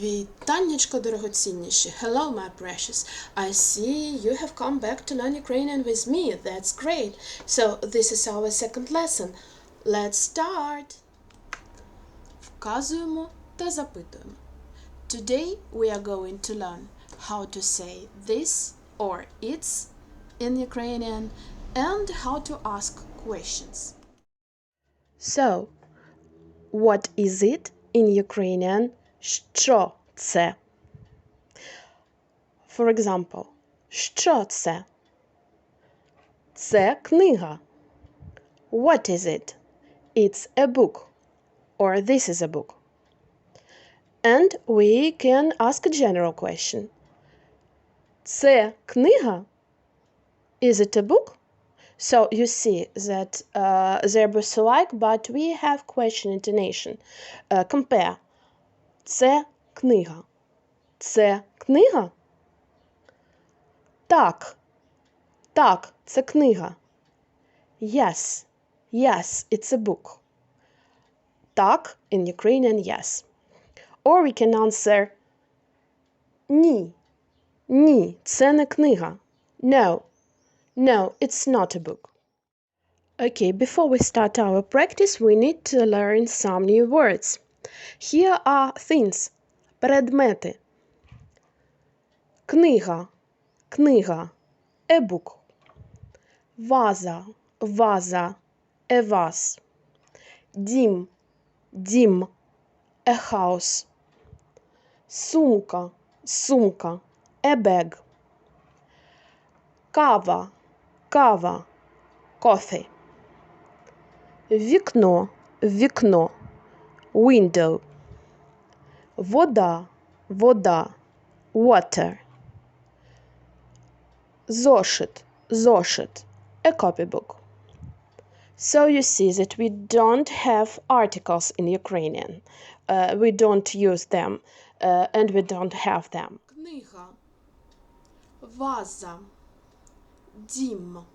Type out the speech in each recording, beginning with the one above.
Вітаннячко, дорогоцінніші. Hello, my precious. I see you have come back to learn Ukrainian with me. That's great. So, this is our second lesson. Let's start. Вказуємо та запитуємо. Today we are going to learn how to say this or it's in Ukrainian and how to ask questions. So, what is it in Ukrainian? Що це? For example, що це? Це книга. What is it? It's a book. Or this is a book. And we can ask a general question. Це книга? Is it a book? So you see that they're both alike, but we have question intonation. Compare. Це книга. Це книга? Так. Так, це книга. Yes. Yes, it's a book. Так, in Ukrainian, yes. Or we can answer ні. Ні, це не книга. No. No, it's not a book. Okay, before we start our practice, we need to learn some new words. Here are things. Предмети. Книга. Книга. A book. Ваза. Ваза. A vase. Дім. Дім. A house. Сумка. Сумка. A bag. Кава. Кава. Coffee. Вікно. Вікно. Window. Вода. Вода. Water. Зошит. Зошит. A copybook. So you see that we don't have articles in Ukrainian. We don't use them and we don't have them. Книга. Ваза. Дім.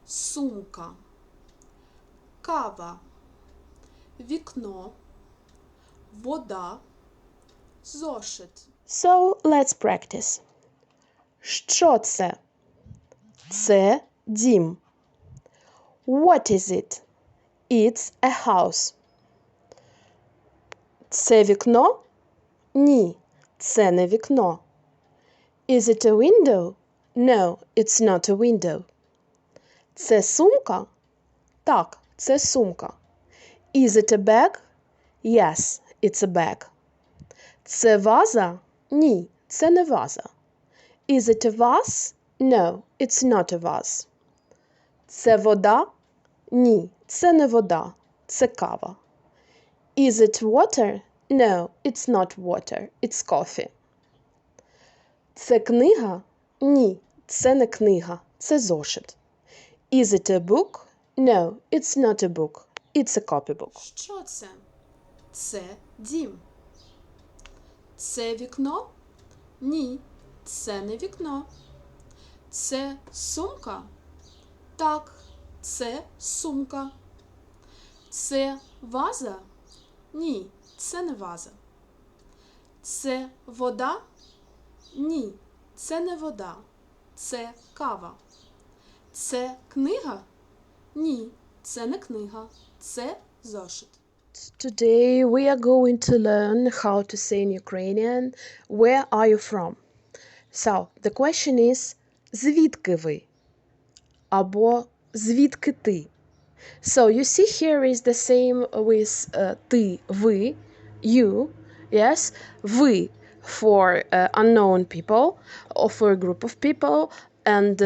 Сумка. Кава. Вікно. Вода. Зошит. So, let's practice. Що це? Це дім. What is it? It's a house. Це вікно? Ні, це не вікно. Is it a window? No, it's not a window. Це сумка? Так, це сумка. Is it a bag? Yes, it's a bag. Це ваза? Ні, це не ваза. Is it a vase? No, it's not a vase. Це вода? Ні, це не вода, це кава. Is it water? No, it's not water, it's coffee. Це книга? Ні, це не книга, це зошит. Is it a book? No, it's not a book, it's a copybook. Що це? Це дім. Це вікно? Ні, це не вікно. Це сумка? Так, це сумка. Це ваза? Ні, це не ваза. Це вода? Ні, це не вода. Це кава. Це книга? Ні, це не книга. Це зошит. Today we are going to learn how to say in Ukrainian, where are you from? So, the question is, звідки ви? Або звідки ти? So, you see here is the same with ти, ви, you, yes? Ви for unknown people or for a group of people, and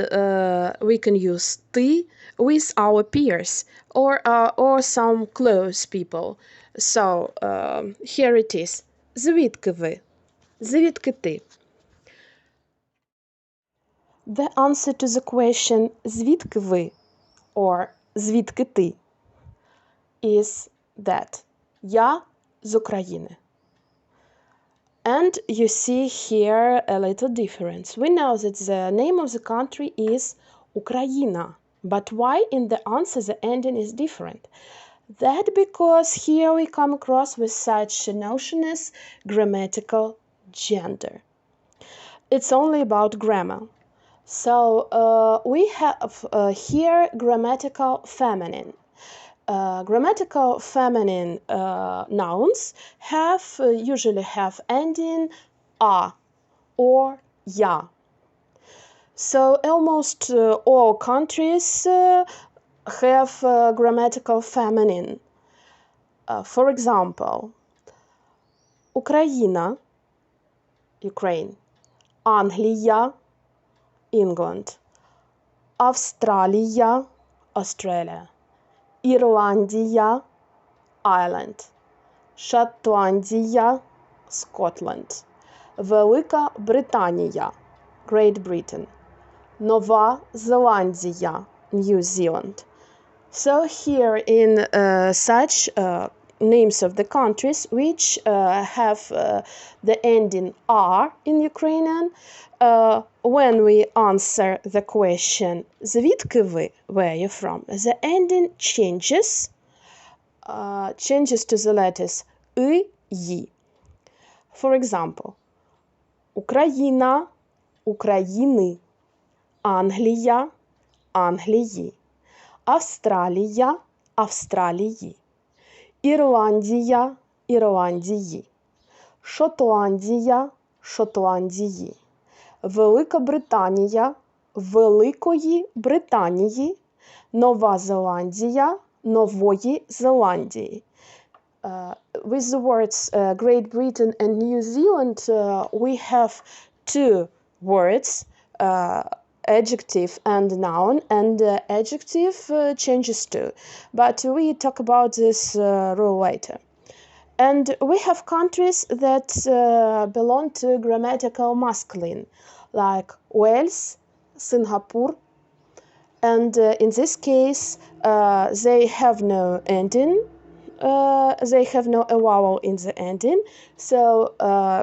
we can use ти with our peers or some close people. So, here it is. Звідки ви? Звідки ти? The answer to the question звідки ви or звідки ти is that я з України. And you see here a little difference. We know that the name of the country is Ukraina, but why in the answer the ending is different? That because here we come across with such a notion as grammatical gender. It's only about grammar. So we have here grammatical feminine. Grammatical feminine nouns usually have ending a or ya. So almost all countries have grammatical feminine. For example, Україна, Ukraine, Англія, England, Австралія, Australia, Ірландія, Ireland, Шотландія, Scotland, Велика Британія, Great Britain, Нова Зеландія, New Zealand. So here in such names of the countries which have the ending R in Ukrainian, when we answer the question звідки ви, where are you from, the ending changes to the letters I, yi. For example, Україна, України, Англія, Англії, Австралія, Австралії, Ірландія, Ірландії, Шотландія, Шотландії, Велика Британія, Великої Британії, Нова Зеландія, Нової Зеландії. With the words Great Britain and New Zealand, we have two words, adjective and noun, and adjective changes too. But we talk about this rule later. And we have countries that belong to grammatical masculine, like Wales, Singapore, and in this case, they have no ending. They have no vowel in the ending. So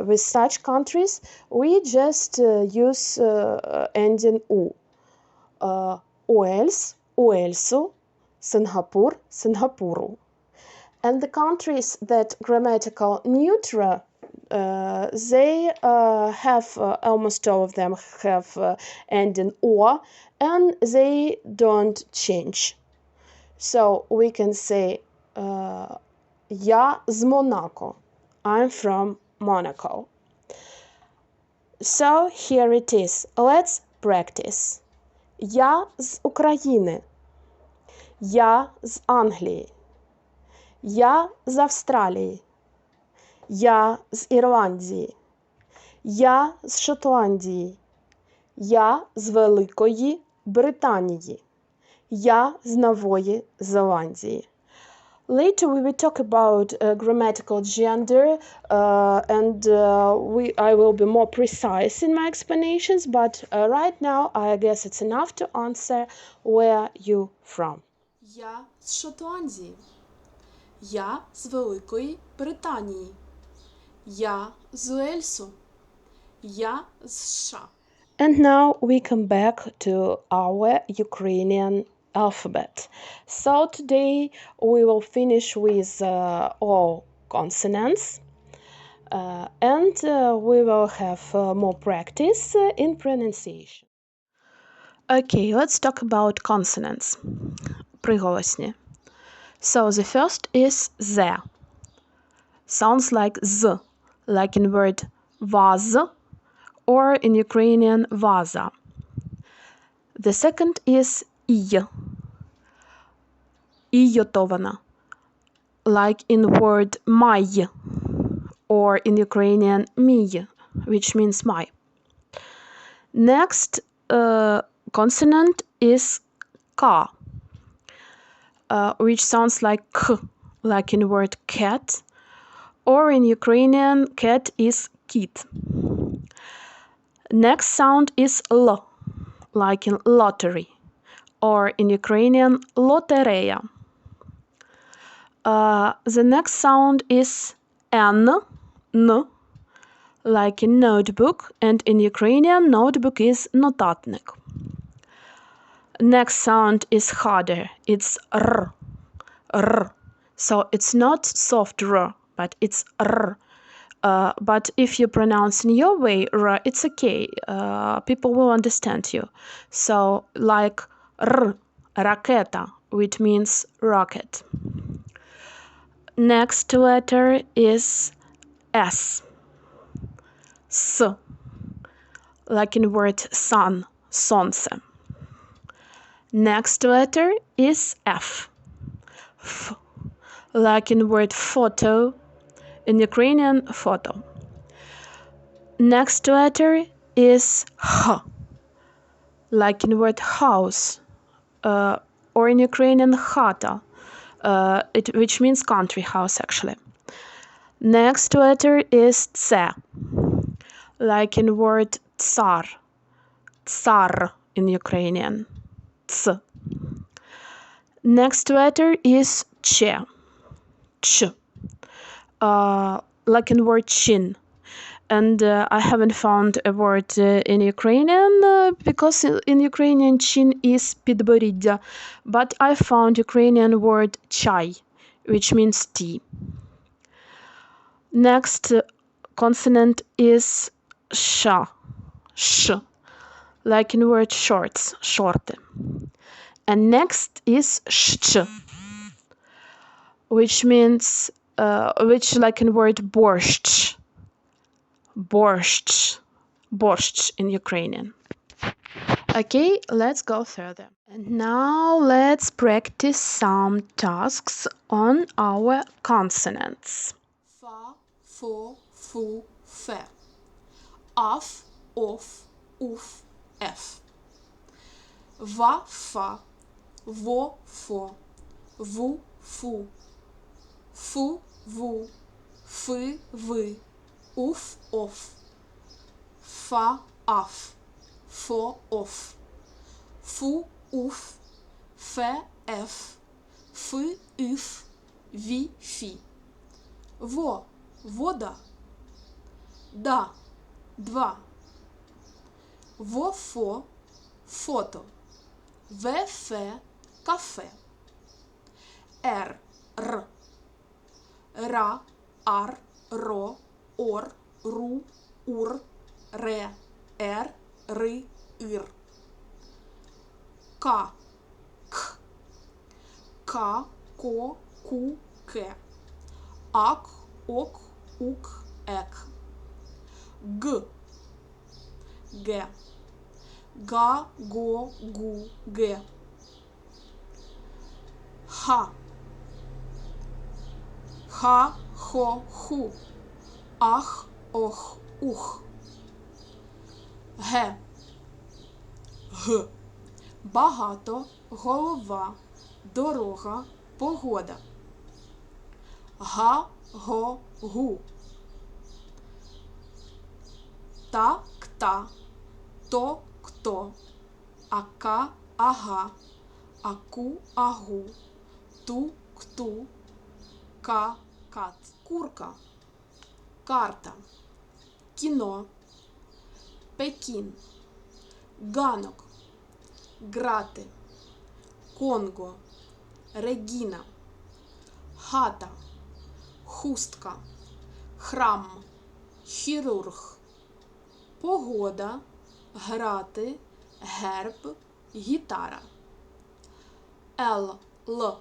with such countries, we just use ending U. Wales, Уельсу, Singapore, Singapuru. And the countries that grammatical neutral, they have, almost all of them have ending or, and they don't change. So we can say, я з Монако. I'm from Monaco. So here it is. Let's practice. Я з України. Я з Англії. Я з Австралії. Я з Ірландії. Я з Шотландії. Я з Великої Британії. Я з Нової Зеландії. Later we will talk about grammatical gender and I will be more precise in my explanations, but right now I guess it's enough to answer where you from. Я з Шотландії. Я з Великої Британії. Я з Уельсу. Я з США. And now we come back to our Ukrainian alphabet. So today we will finish with all consonants and we will have more practice in pronunciation. Okay, let's talk about consonants. Приголосні. So the first is the. Sounds like z, like in word vaz or in Ukrainian vaza. The second is I. Ійотована, like in word май or in Ukrainian мій, which means my. Next consonant is ka, which sounds like k, like in word cat, or in Ukrainian cat is kit. Next sound is l, like in lottery, or in Ukrainian lotereya. The next sound is n, like in notebook, and in Ukrainian notebook is notatnik. Next sound is harder, it's r. So it's not soft r, but it's r. But if you pronounce in your way, r, it's okay. People will understand you. So like r, ракета, which means rocket. Next letter is S. S, like in word sun, сонце. Next letter is F. F, like in word photo, in Ukrainian, photo. Next letter is H, like in word house, or in Ukrainian, хата, which means country house actually. Next letter is C, like in word tsar, tsar in Ukrainian, ts. Next letter is Ch, ch, like in word chin. And I haven't found a word in Ukrainian because in Ukrainian chin is підборіддя. But I found Ukrainian word чай, which means tea. Next consonant is sh, sh, like in word shorts, шорти. And next is sh, which means, which like in word борщ, borscht, borscht in Ukrainian. Okay, let's go further. And now let's practice some tasks on our consonants. Фа, фо, фу, фе. Аф, оф, уф, еф. Ва, фа. Во, фо. Ву, фу. Фу, ву. Фи, ви. Уф, оф. Фа, аф. Фо, оф. Фу, уф. Фе, еф. Фи, иф. Ві, фі. Во, вода. Да, два. Во, фо, фото. Ве, фе, кафе. Р, р. Ра, ар, ро, ор, ру, ур, ре, ер, ри, ир. К, к. Ка, ко, ку, ке. Ак, ок, ук, ек. Г, ге. Га, го, гу, ге. Ха. Ха, хо, ху. Ах, ох, ух. Ге. Г. Багато, голова, дорога, погода. Га, го, гу. Та, кта. То, кто. Ака, ага. Аку, агу. Ту, кту. Ка, кат. Курка. Карта. Кіно. Пекін. Ганок. Грати. Конго. Регіна. Хата. Хустка. Храм. Хірург. Погода. Грати. Герб. Гітара. Л. Л.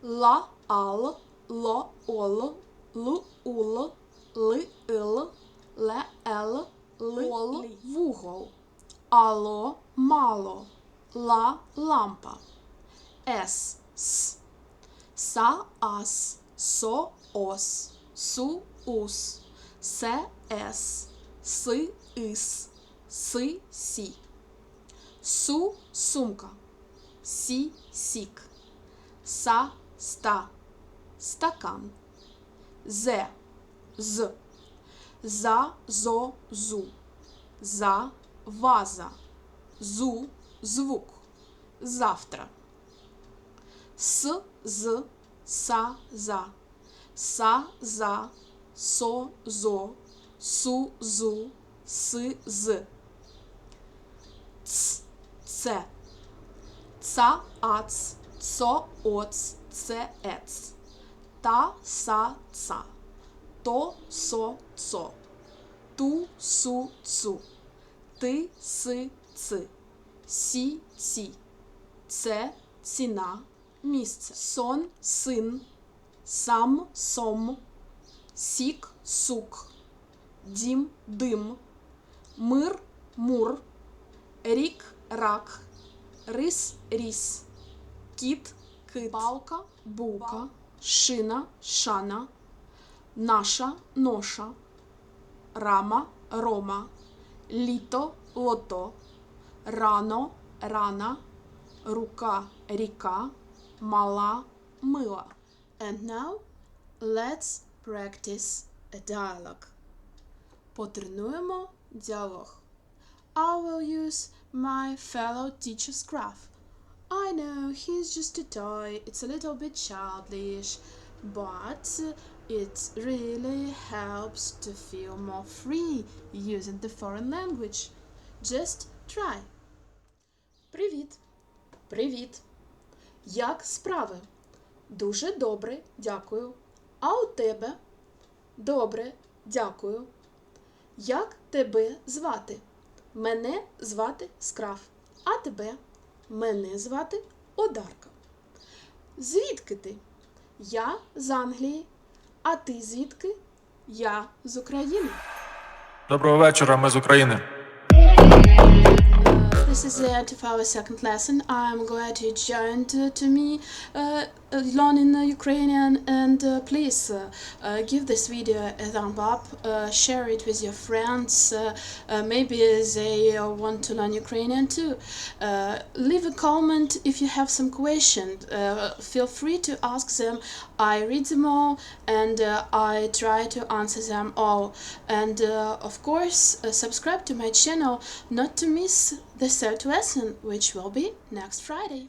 Ла. Ал. Ло. Ол. Лу. Ул. Ли. Ил. Ле. Ел. Ли. Ол. Вугол. Ало. Мало. Ла. Лампа. С. С. Са. Ас. Со. Ос. Су. Ус. Се. Ес. Си. Ис. Си. Сі. Су. Сумка. Сі. Сік. Са. Ста. Стакан. Зе. З. За. Зо. Зу. За. Ваза. Зу. Звук. Завтра. С. З. Са. За. Са. За. Со. Зо. Су. Зу. Си. З. Ц. Це. Ца. Ац. Цо. Оц. Це. Ец. та, са, ца, то, со, цо, ту, су, цу, ти, си, ци, сі, ці, це, ціна, місце, сон, син, сам, сом, сік, сук, дім, дим, мир, мур, рік, рак, рис, ріс, кіт, кит, палка, булка, шина, шана, наша, ноша, рама, рома, літо, лото, рано, рана, рука, ріка, мала, мила. And now, let's practice a dialogue. Потренуємо діалог. I will use my fellow teacher's graph. I know he's just a toy, it's a little bit childish, but it really helps to feel more free using the foreign language. Just try. Привіт. Привіт. Як справи? Дуже добре, дякую. А у тебе? Добре, дякую. Як тебе звати? Мене звати Скраф. А тебе? Мене звати Одарка. Звідки ти? Я з Англії. А ти звідки? Я з України. Доброго вечора, ми з України. This is the end of our second lesson. I'm glad you joined to me learning Ukrainian, and please give this video a thumb up, share it with your friends, maybe they want to learn Ukrainian too. Leave a comment if you have some questions. Feel free to ask them. I read them all and I try to answer them all. And of course, subscribe to my channel not to miss the third lesson, which will be next Friday.